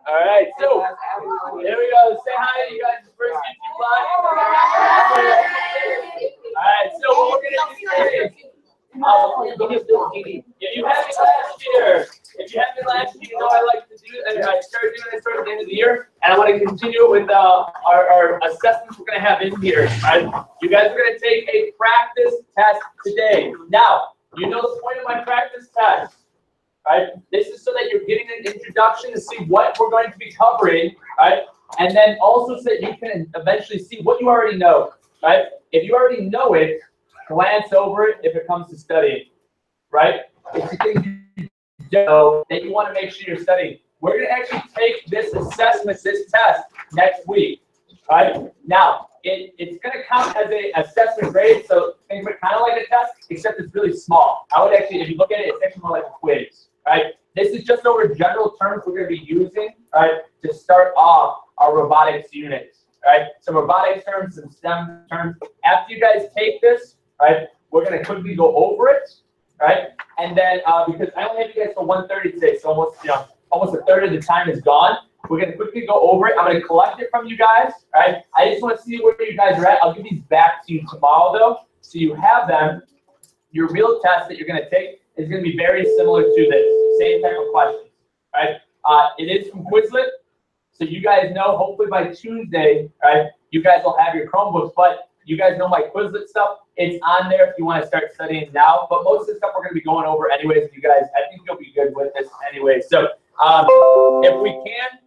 All right, so there we go. Say hi to you guys' first YouTube live. All right, so what we're gonna do today is, if you had me last year, you know I like to do. I started doing this towards the end of the year, and I want to continue it with our assessments we're gonna have in here. All right, you guys are gonna take a practice test today. Now, you know the point of my practice test. Right? This is so that you're getting an introduction to see what we're going to be covering, right? And then also so that you can eventually see what you already know, right? If you already know it, glance over it if it comes to studying, right? If you think you don't know, then you want to make sure you're studying. We're going to actually take this assessment, this test, next week, right? Now, it's going to count as an assessment grade, so think of it kind of like a test, except it's really small. I would actually, if you look at it, it's actually more like a quiz. Right? This is just over general terms we're going to be using, right, to start off our robotics units. Right? Some robotics terms, some STEM terms. After you guys take this, right, we're going to quickly go over it, right? And then because I only have you guys till 1:30 today, so almost a third of the time is gone. We're going to quickly go over it. I'm going to collect it from you guys, right? I just want to see where you guys are at. I'll give these back to you tomorrow, though, so you have them. Your real test that you're going to take is going to be very similar to this, same type of questions, right? It is from Quizlet, so you guys know, hopefully by Tuesday, right, you guys will have your Chromebooks, but you guys know my Quizlet stuff, it's on there if you want to start studying now, but most of the stuff we're going to be going over anyways, you guys, I think you'll be good with this anyway. So if we can,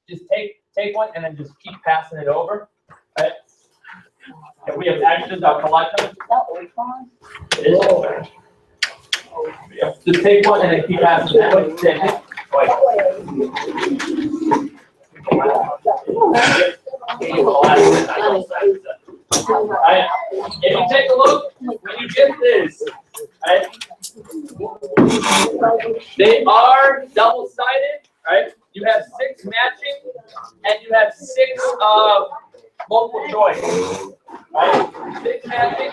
just take one and then just keep passing it over, right? If we have extras, I'll collect them. It is. Yeah. Just take one and then keep passing it. Right. If you take a look, when you get this, right, they are double-sided, right? You have 6 matching, and you have 6 multiple choice, right? 6 matching.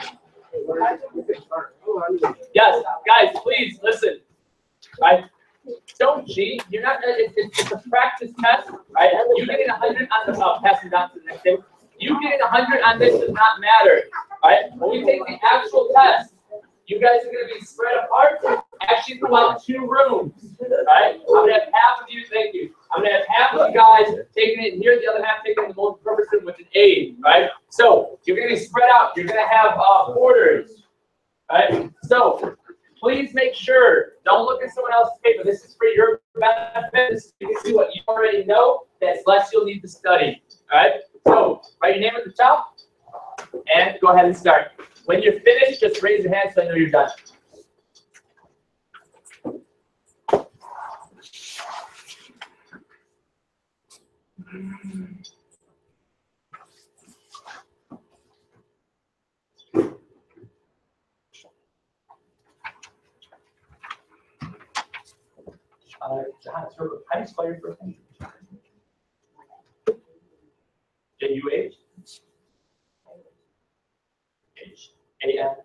Yes, guys, please listen. Right? Don't cheat. You're not. It's a practice test, right? You getting 100 on the passing down to the next thing. You getting 100 on this does not matter, right? When we take the actual test, you guys are going to be spread apart, actually throughout 2 rooms, right? I'm going to have half of you. Thank you. I'm going to have half of you guys taking it here, the other half taking it in the multi-purpose room with an aid, right? So you're going to be spread out. You're going to have quarters, right? So please make sure, don't look at someone else's paper. This is for your benefit. This is so you can see what you already know. That's less you'll need to study, all right? So write your name at the top and go ahead and start. When you're finished, just raise your hand so I know you're done. John, how do you spell your first name? J-U-H? H-A-N-I-U-S.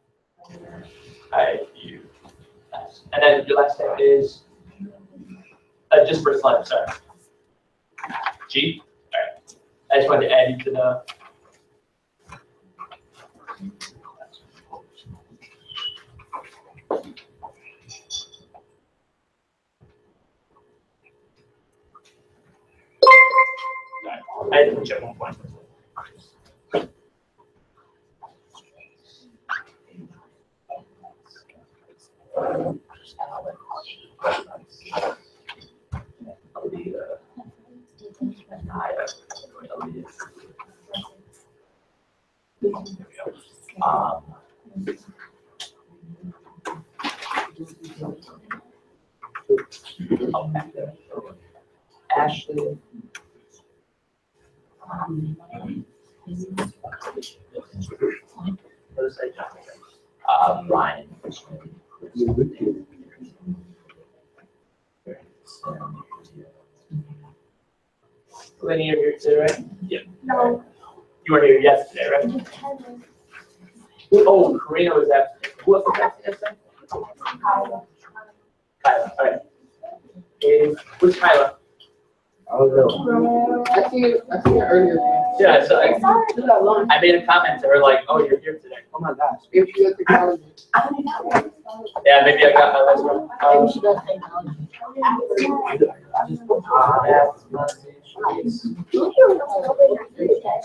And then your last name is just first letter, sorry. G? All right. I just wanted to add you to the. I had to put you at 1 point. Ashley. Brian. Lenny, you're here today, right? Yep. No. You were here yesterday, right? Oh, Karina was absent. Who else was absent yesterday? Kyla. All right. Who's Kyla? I see it earlier. Yeah, so I made a comment to her like, "Oh, you're here today." Oh my gosh. If she does technology. Yeah, maybe I got my last one. She does technology.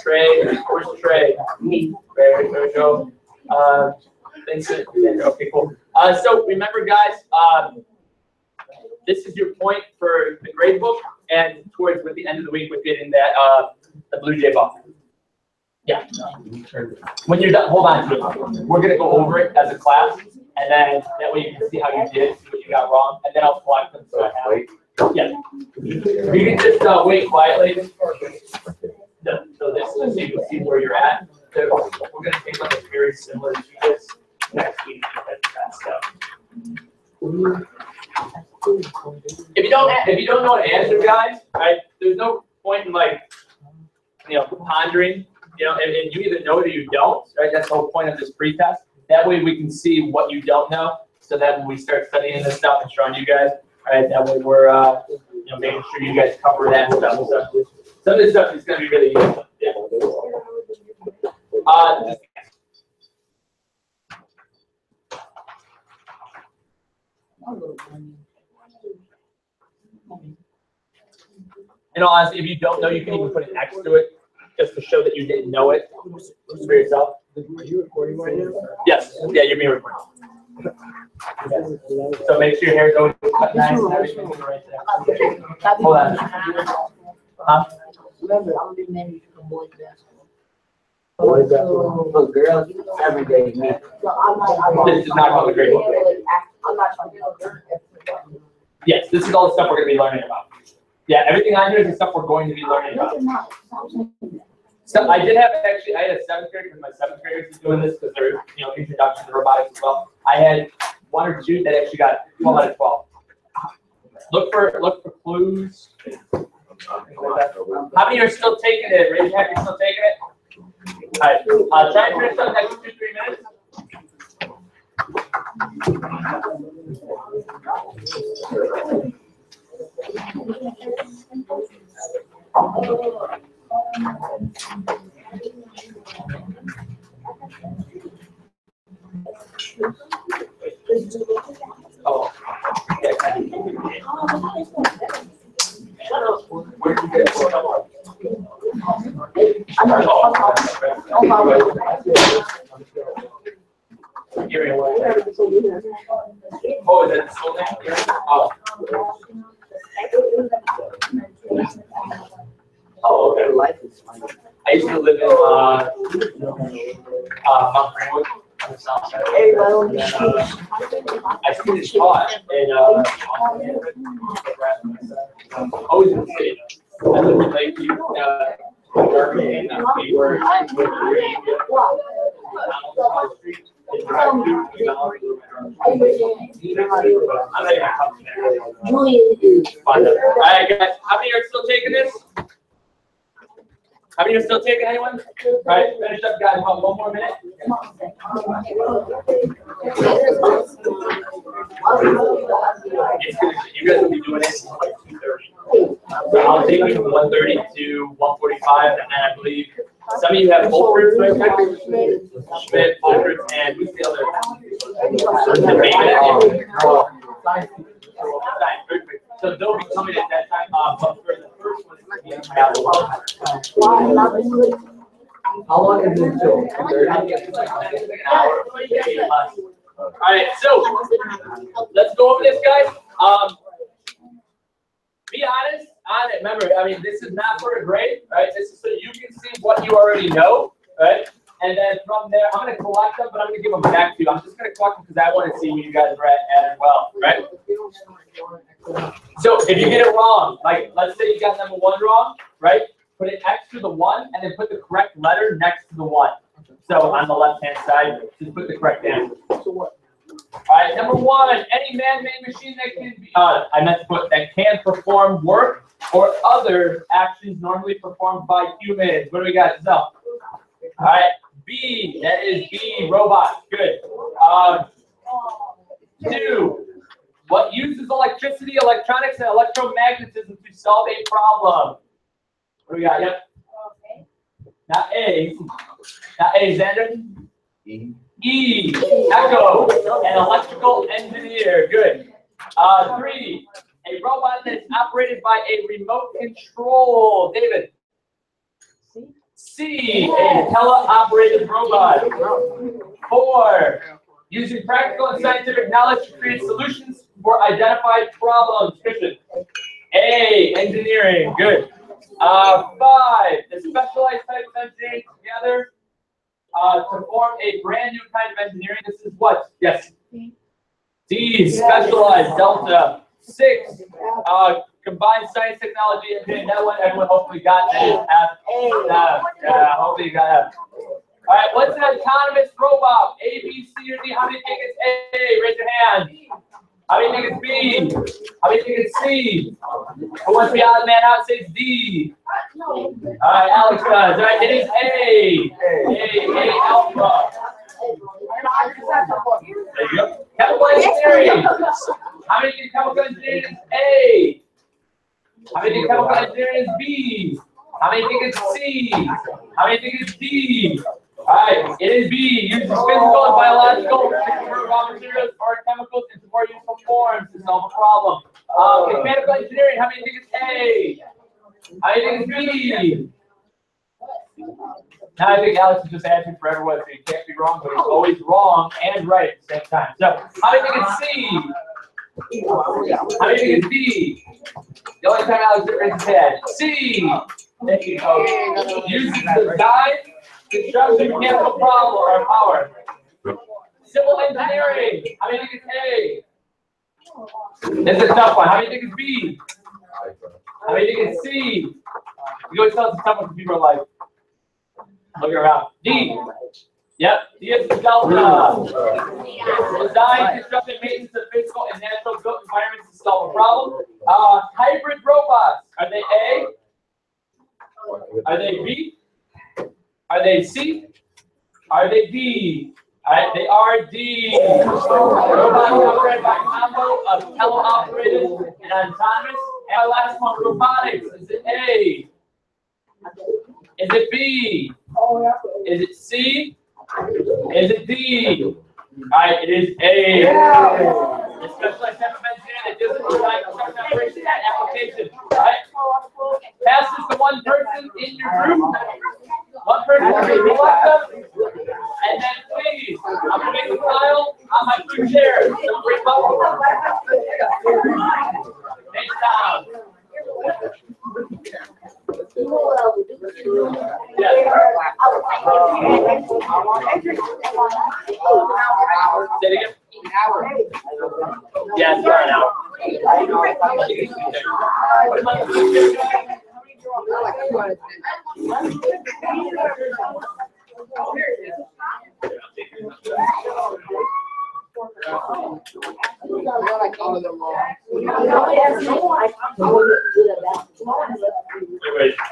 Trey, where's Trey? There we go. Thanks. Okay, cool. So remember, guys, this is your point for the grade book, and towards with the end of the week, we're getting that the Blue Jay ball. Yeah. When you're done, hold on to it. We're gonna go over it as a class, and then that way you can see how you did, see what you got wrong, and then I'll collect them. So I have. Yeah. You can just wait quietly. So this is so you can see where you're at. So we're gonna take like a very similar to this next week. If you don't know an answer, guys, right? There's no point in like, pondering. And you either know it or you don't, right? That's the whole point of this pretest. That way we can see what you don't know, so that when we start studying this stuff and showing you guys, right? That way we're, making sure you guys cover that stuff. So some of this stuff is going to be really useful. Yeah. In all honesty, if you don't know, you can even put an X to it, just to show that you didn't know it for yourself. Are you recording right now? Yes. Yeah, you're being recorded. So make sure your hair is always cut nice and everything right there. Hold on. Huh? Remember, I'm the manager for boys basketball. Boys basketball. Look, girls, every day, me. This is not called the grade book. I'm not trying to. Yes, this is all the stuff we're going to be learning about. Yeah, everything on here is the stuff we're going to be learning about. So I did have I had a 7th grader, because my 7th graders is doing this because they're, introduction to robotics as well. I had 1 or 2 that actually got 12 out of 12. Look for clues. How many are still taking it? Raise your hand if you're still taking it. All right. Try and finish up next 2-3 minutes. Oh. Where did you get it? Oh, is that the school name? Oh. Oh, okay. I used to live in Mount Greenwood on the south side. I finished taught in always in the city. I lived in Lakeview, Germany, and we were Alright guys, how many are still taking this? How many are still taking anyone? Alright, finish up guys, about 1 more minute. You guys will be doing it until like 2:30. So I'll take you from 1:30 to 1:45, and then I believe some of you have Fulford's, right? Schmidt, Fulford's, and who's the other? So they'll be coming at that time. But for the first one, it's How long is this till? an hour, maybe less. All right, so let's go over this, guys. Be honest on it. Remember, I mean, this is not for a grade, right? This is so you can see what you already know, right? And then from there, I'm going to collect them, but I'm going to give them back to you. I'm just going to collect them because I want to see where you guys are at as well, right? So if you get it wrong, like let's say you got number 1 wrong, right? Put an X to the 1 and then put the correct letter next to the 1. So on the left-hand side, just put the correct answer. All right, number 1, any man-made machine that can be, I meant to put that can perform work or other actions normally performed by humans. What do we got, Giselle? All right, B, that is B, robot. Good. 2, What uses electricity, electronics, and electromagnetism to solve a problem? What do we got? Yep. Not A. Not A, Xander. E. Echo. An electrical engineer. Good. 3. A robot that is operated by a remote control. David. C. A teleoperated robot. 4. Using practical and scientific knowledge to create solutions for identified problems. Christian. A. Engineering. Good. 5. The specialized type of engineering together to form a brand new kind of engineering. This is what? Yes. D. Specialized. Delta. 6. Combined science, technology, engineering. That one everyone hopefully got. That is F. Yeah, hopefully you got F. All right, what's an autonomous robot? A, B, C, or D? How many think it's A? Raise your hand. How many think it's B? How many think it's C? Who wants to be odd man out? Say it's D. All right, Alex does. All right, it is A. A alpha. There you go. Chemical engineering. How many think chemical engineering is A? How many think chemical engineering is B? How many think it's C? How many think it's D? All right, it is B. Uses physical and biological to convert raw materials or chemicals into more useful forms to solve a problem. Mechanical engineering, how many think it's A? How many think it's B? Now I think Alex is just answering for everyone, so he can't be wrong, but he's always wrong and right at the same time. So, how many think it's C? How many think it's D? The only time Alex raises his hand. C. There you go. Uses design, construction, mechanical problem or power. Civil engineering. How many think it's A? This is a tough one. How many think it's B? How many think it's C? You always tell us it's tough when people are like, look around. D. Yep. D is the delta. Design, construction, maintenance of physical and natural built environments to solve a problem. Hybrid robots. Are they A? Are they B? Are they C? Are they D? All right, they are D. Robots operated by a combo of teleoperated and autonomous. And our last one, robotics. Is it A? Is it B? Is it C? Is it D? All right, it is A. The specialized type of engineer that deals with design, construction, operation, and application. All right. Pass this to one person in your group. One person will collect them. And then please, I'm going to make a pile on my food chair. Don't bring them up. Thanks, Tom. Yes. Say it again. Yeah, it's right now.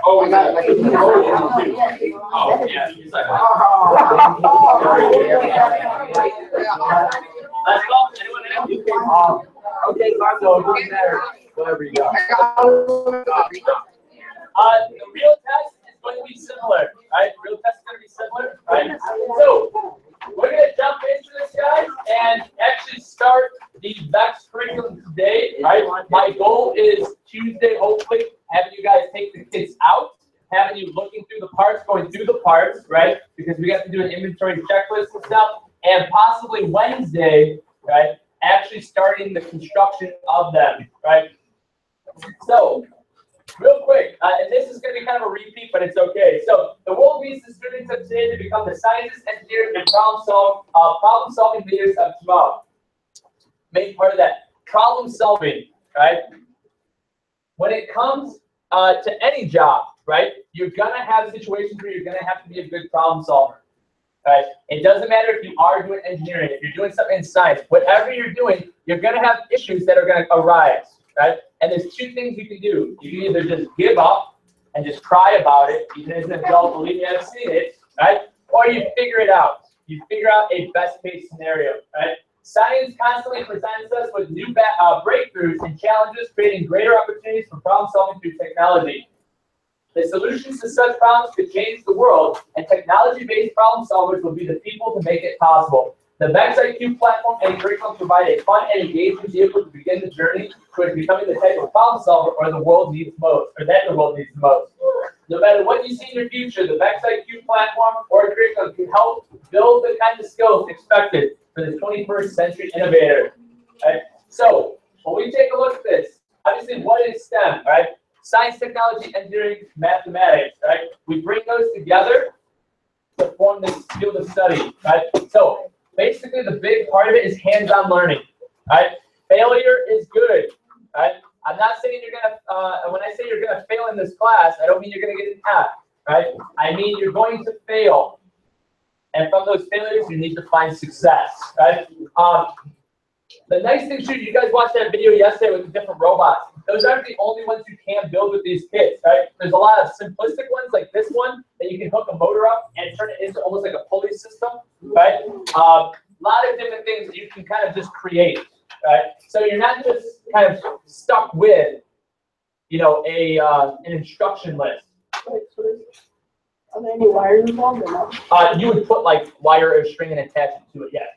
Oh, yeah. Let's go. Anyone else? Okay, Marco, it doesn't matter. Whatever you got. The real test is going to be similar, right? Real test is going to be similar, right? So we're going to jump into this, guys, and actually start the VEX curriculum today, right? My goal is Tuesday, hopefully, having you guys take the kids out, having you looking through the parts, going through the parts, right? Because we got to do an inventory checklist and stuff, and possibly Wednesday, right? Actually starting the construction of them, right? So, real quick, and this is going to be kind of a repeat, but it's okay. So, the world needs the students of today to become the scientists, engineers, and problem-solving leaders of tomorrow. Main part of that, problem solving, right? When it comes to any job, right, you're going to have situations where you're going to have to be a good problem solver. Right? It doesn't matter if you are doing engineering, if you're doing something in science, whatever you're doing, you're going to have issues that are going to arise, right? And there's two things you can do. You can either just give up and just cry about it, even as an adult, believe me, I've seen it, right? Or you figure it out. You figure out a best case scenario, right? Science constantly presents us with new breakthroughs and challenges, creating greater opportunities for problem solving through technology. The solutions to such problems could change the world, and technology-based problem solvers will be the people to make it possible. The VEX IQ platform and curriculum provide a fun and engaging vehicle to begin the journey towards becoming the type of problem solver the world needs most, or that the world needs most. No matter what you see in your future, the VEX IQ platform or curriculum can help build the kind of skills expected for the 21st century innovator. Right? So, when we take a look at this, obviously, what is STEM, right? Science, technology, engineering, mathematics, right? We bring those together to form this field of study, right? So, basically, the big part of it is hands-on learning, right? Failure is good, right? I'm not saying you're gonna, when I say you're gonna fail in this class, I don't mean you're gonna get an F, right? I mean you're going to fail. And from those failures, you need to find success, right? The nice thing too, you guys watched that video yesterday with the different robots. Those aren't the only ones you can build with these kits, right? There's a lot of simplistic ones like this one that you can hook a motor up and turn it into almost like a pulley system, right? A lot of different things that you can kind of just create, right? So you're not just kind of stuck with, you know, an instruction list. Right, so are there any wires involved or not? You would put like wire or string and attach it to it, yeah.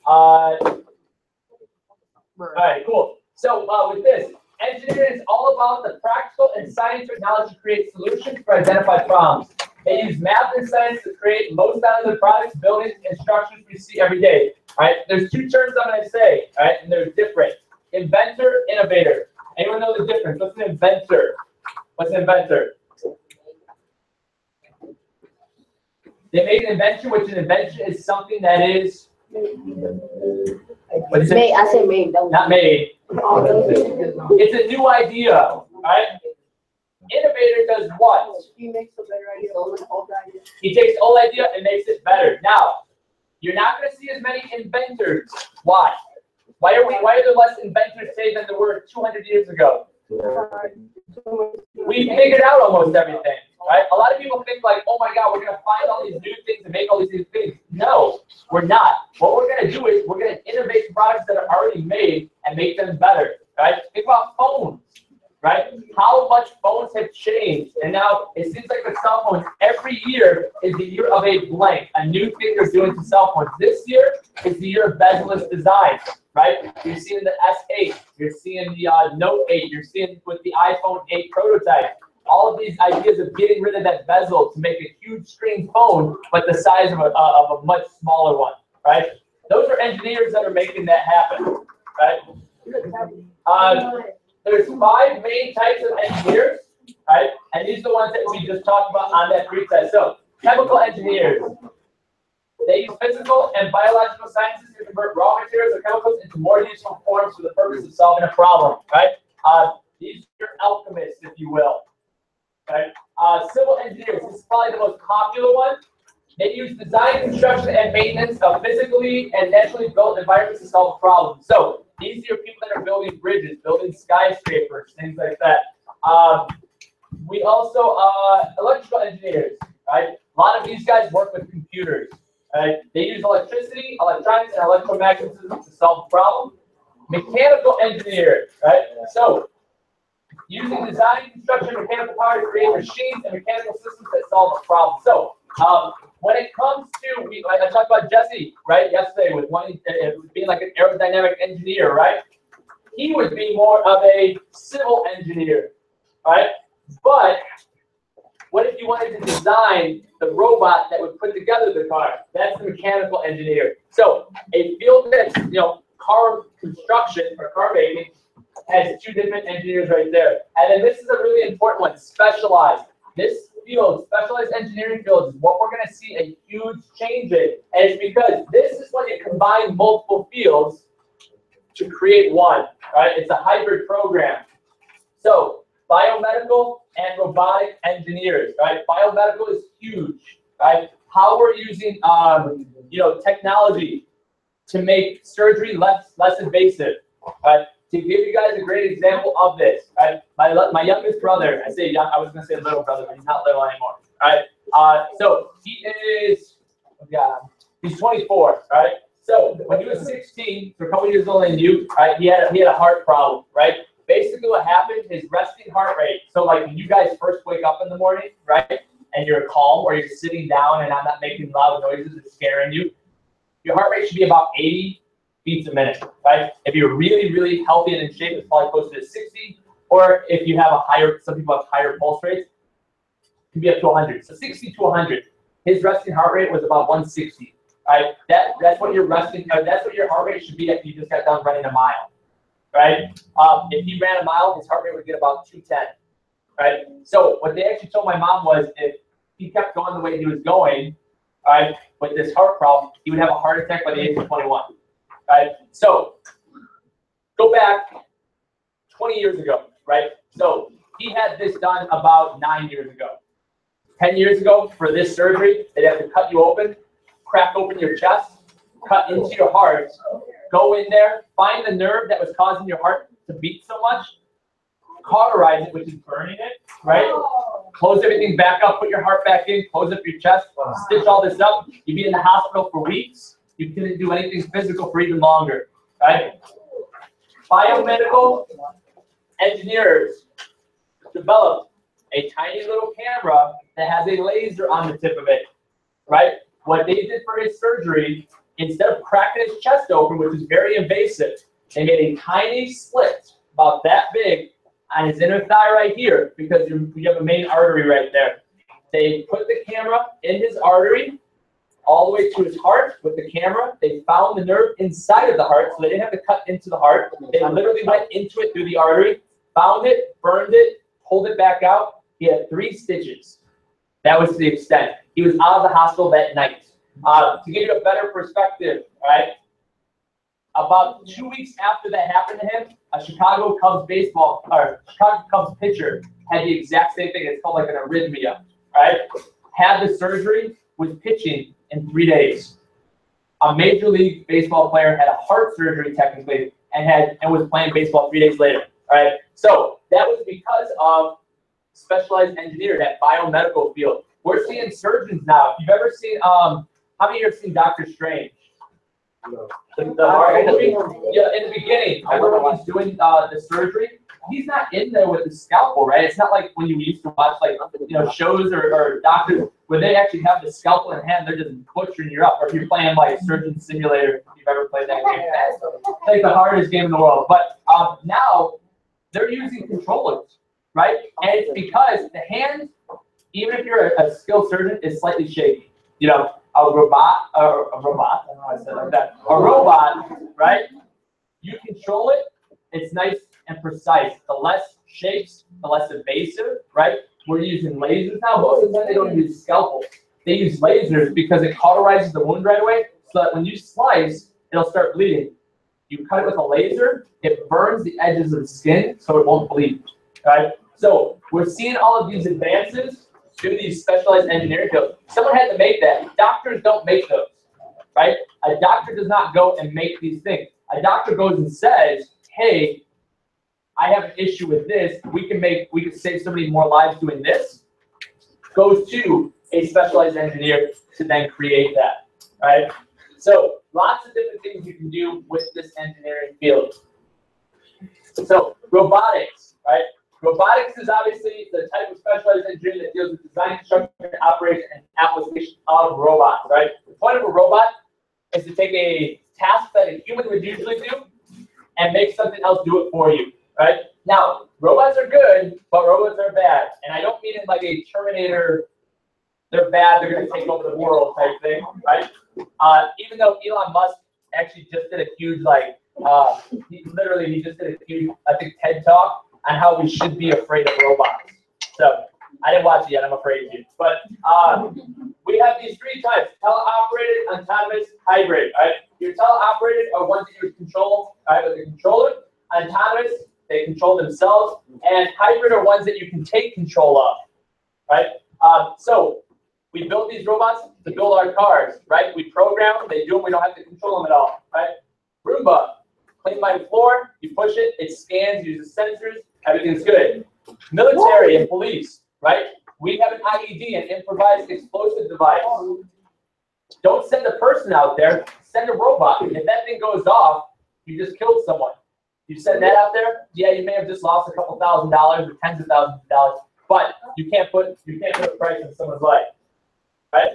All right, cool. So with this, engineering is all about the practical and science or knowledge to create solutions for identified problems. They use math and science to create most out of the products, buildings, and structures we see every day. All right, there's two terms I'm going to say, all right, and they're different. Inventor, innovator. Anyone know the difference? What's an inventor? What's an inventor? They make an invention, which an invention is something that is. What is it? Made, I said made. Not made. It's a new idea, right? Innovator does what? He makes a better idea over the whole idea. He takes the old idea and makes it better. Now, you're not going to see as many inventors. Why? Why are there less inventors today than there were 200 years ago? We figured out almost everything, right? A lot of people think like, oh my God, we're going to find all these new things and make all these new things. No, we're not. What we're going to do is we're going to innovate products that are already made and make them better, right? Think about phones, right? How much phones have changed. And now it seems like with cell phones, every year is the year of a blank, a new thing they're doing to cell phones. This year is the year of bezel-less design, right? You're seeing the S8, you're seeing the Note 8, you're seeing with the iPhone 8 prototype. All of these ideas of getting rid of that bezel to make a huge screen phone, but the size of a much smaller one, right? Those are engineers that are making that happen, right? There's 5 main types of engineers, right? And these are the ones that we just talked about on that pre-test. So, chemical engineers. They use physical and biological sciences to convert raw materials or chemicals into more useful forms for the purpose of solving a problem, right? These are your alchemists, if you will. Right? Civil engineers, this is probably the most popular one. They use design, construction, and maintenance of physically and naturally built environments to solve problems. So these are your people that are building bridges, building skyscrapers, things like that. We also, electrical engineers, right? A lot of these guys work with computers, right? They use electricity, electronics, and electromagnetism to solve a problem. Mechanical engineer, right? So using design, construction, and mechanical power to create machines and mechanical systems that solve a problem. So, when it comes to, I talked about Jesse, right, yesterday with being like an aerodynamic engineer, right? He would be more of a civil engineer, right? But what if you wanted to design the robot that would put together the car? That's the mechanical engineer. So, a field that's, you know, car construction or car making has 2 different engineers right there. And then this is a really important one, specialized. This field, specialized engineering field, is what we're going to see a huge change in. And it's because this is when you combine multiple fields to create one, right? It's a hybrid program. So biomedical and robotic engineers, right? Biomedical is huge, right? How we're using, you know, technology to make surgery less invasive, right? To give you guys a great example of this, right? My youngest brother, I say young, I was gonna say little brother, but he's not little anymore, right? So he is, he's 24, right? So when he was 16, so a couple years older than you, right, he had a heart problem, right? Basically what happened, his resting heart rate, so like when you guys first wake up in the morning, right, and you're calm or you're sitting down and I'm not making loud noises or scaring you, your heart rate should be about 80 beats a minute, right? If you're really, really healthy and in shape, it's probably closer to 60, or if you have a higher, some people have higher pulse rates, it can be up to 100. So 60 to 100. His resting heart rate was about 160. Right, that's what your resting. That's what your heart rate should be if you just got done running a mile, right? If he ran a mile, his heart rate would get about 210, right? So what they actually told my mom was if he kept going the way he was going, right, with this heart problem, he would have a heart attack by the age of 21, right? So go back 20 years ago, right? So he had this done about 9 years ago. 10 years ago, for this surgery, they'd have to cut you open, crack open your chest, cut into your heart, go in there, find the nerve that was causing your heart to beat so much, cauterize it, which is burning it, right? Close everything back up, put your heart back in, close up your chest, stitch all this up. You'd be in the hospital for weeks. You couldn't do anything physical for even longer, right? Biomedical engineers developed a tiny little camera that has a laser on the tip of it, right? What they did for his surgery, instead of cracking his chest open, which is very invasive, they made a tiny slit about that big on his inner thigh right here, because you have a main artery right there. They put the camera in his artery all the way to his heart with the camera. They found the nerve inside of the heart, so they didn't have to cut into the heart. They literally went into it through the artery, found it, burned it, pulled it back out. He had 3 stitches. That was the extent. He was out of the hospital that night. To give you a better perspective, right? About 2 weeks after that happened to him, a Chicago Cubs pitcher had the exact same thing. It's called like an arrhythmia, right? Had the surgery, was pitching in 3 days. A Major League Baseball player had a heart surgery technically and was playing baseball 3 days later, right? So that was because of specialized engineer, that biomedical field. We're seeing surgeons now. If you've ever seen, how many of you have seen Doctor Strange? The Marvel movie? Yeah, in the beginning, remember when he's doing the surgery? He's not in there with the scalpel, right? It's not like when you used to watch like shows or doctors where they actually have the scalpel in hand, they're just butchering you up. Or if you're playing like Surgeon Simulator, if you've ever played that game, it's like the hardest game in the world. But now they're using controllers, right? And it's because the hand, even if you're a skilled surgeon, is slightly shaky. A robot, I don't know why I said it like that. A robot, right? You control it, it's nice and precise. The less shakes, the less invasive, right? We're using lasers now. Most of the time they don't use scalpels. They use lasers because it cauterizes the wound right away, so that when you slice, it'll start bleeding. You cut it with a laser, it burns the edges of the skin so it won't bleed, right? So we're seeing all of these advances to these specialized engineering fields. Someone had to make that. Doctors don't make those, right? A doctor does not go and make these things. A doctor goes and says, hey, I have an issue with this. We can save so many more lives doing this. Goes to a specialized engineer to then create that, right? So lots of different things you can do with this engineering field. So robotics, right? Robotics is obviously the type of specialized engineering that deals with design, construction, operation, and application of robots, right? The point of a robot is to take a task that a human would usually do and make something else do it for you, right? Now, robots are good, but robots are bad. And I don't mean it like a Terminator, they're bad, they're going to take over the world type thing, right? Even though Elon Musk actually just did a huge, he just did a huge, I think, TED Talk on how we should be afraid of robots. So I didn't watch it yet, I'm afraid to. But we have these 3 types: teleoperated, autonomous, hybrid. Right? Your teleoperated are ones that you control with the controller. Autonomous, they control themselves. And hybrid are ones that you can take control of. Right? So we build these robots to build our cars. Right? We program them, they do them, we don't have to control them at all. Right? Roomba, clean my floor, you push it, it scans, uses sensors, everything's good. Military and police, right? We have an IED, an improvised explosive device. Don't send a person out there, send a robot. If that thing goes off, you just killed someone. You send that out there, yeah, you may have just lost a couple $1,000s or tens of thousands of dollars, but you can't put a price on someone's life, right?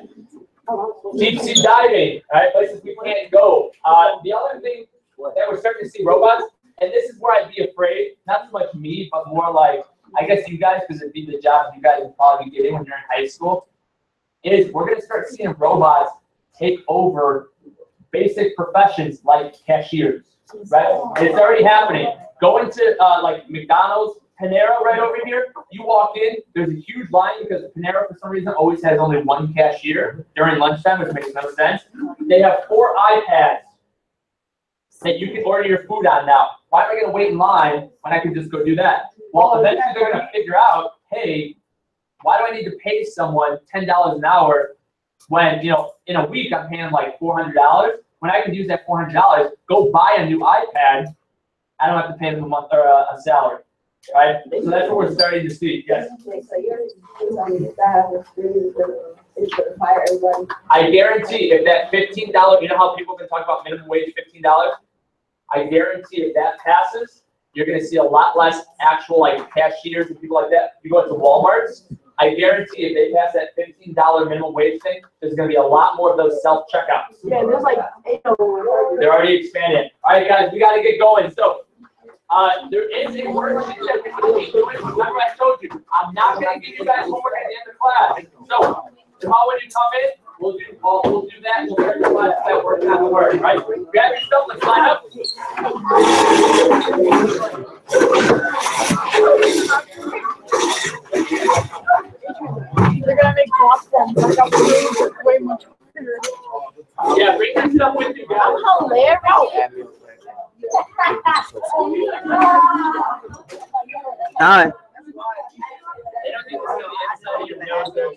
Deep sea diving, right? Places we can't go. The other thing that we're starting to see robots, and this is where I'd be afraid, not so much me, but more like, I guess you guys, because it'd be the job you guys would probably be getting when you're in high school, is we're going to start seeing robots take over basic professions like cashiers, right? It's already happening. Go into like McDonald's, Panera right over here. You walk in, there's a huge line because Panera for some reason always has only one cashier during lunchtime, which makes no sense. They have 4 iPads that you can order your food on now. Why am I going to wait in line when I can just go do that? Well, eventually they're going to figure out, hey, why do I need to pay someone $10 an hour when, you know, in a week I'm paying like $400? When I can use that $400, go buy a new iPad, I don't have to pay them a month or a salary, right? So that's what we're starting to see. Yes. So you're fire everybody. I guarantee if that $15, you know how people can talk about minimum wage $15? I guarantee if that passes, you're going to see a lot less actual like cashiers and people like that. You go into Walmart's, I guarantee if they pass that $15 minimum wage thing, there's going to be a lot more of those self-checkouts. Yeah, there's like 8 of them. They're already expanding. All right, guys, we got to get going. So there is a worksheet that we can be doing. Remember I told you, I'm not going to give you guys homework at the end of class. So tomorrow when you come in, we'll do that. We'll start the class that works on the word, right? Grab your stuff. Let's line up. They're gonna make platforms like I'm way much bigger. Yeah, bring that stuff with you guys. I'm hilarious. Hi. They don't need to see the inside of your nose there,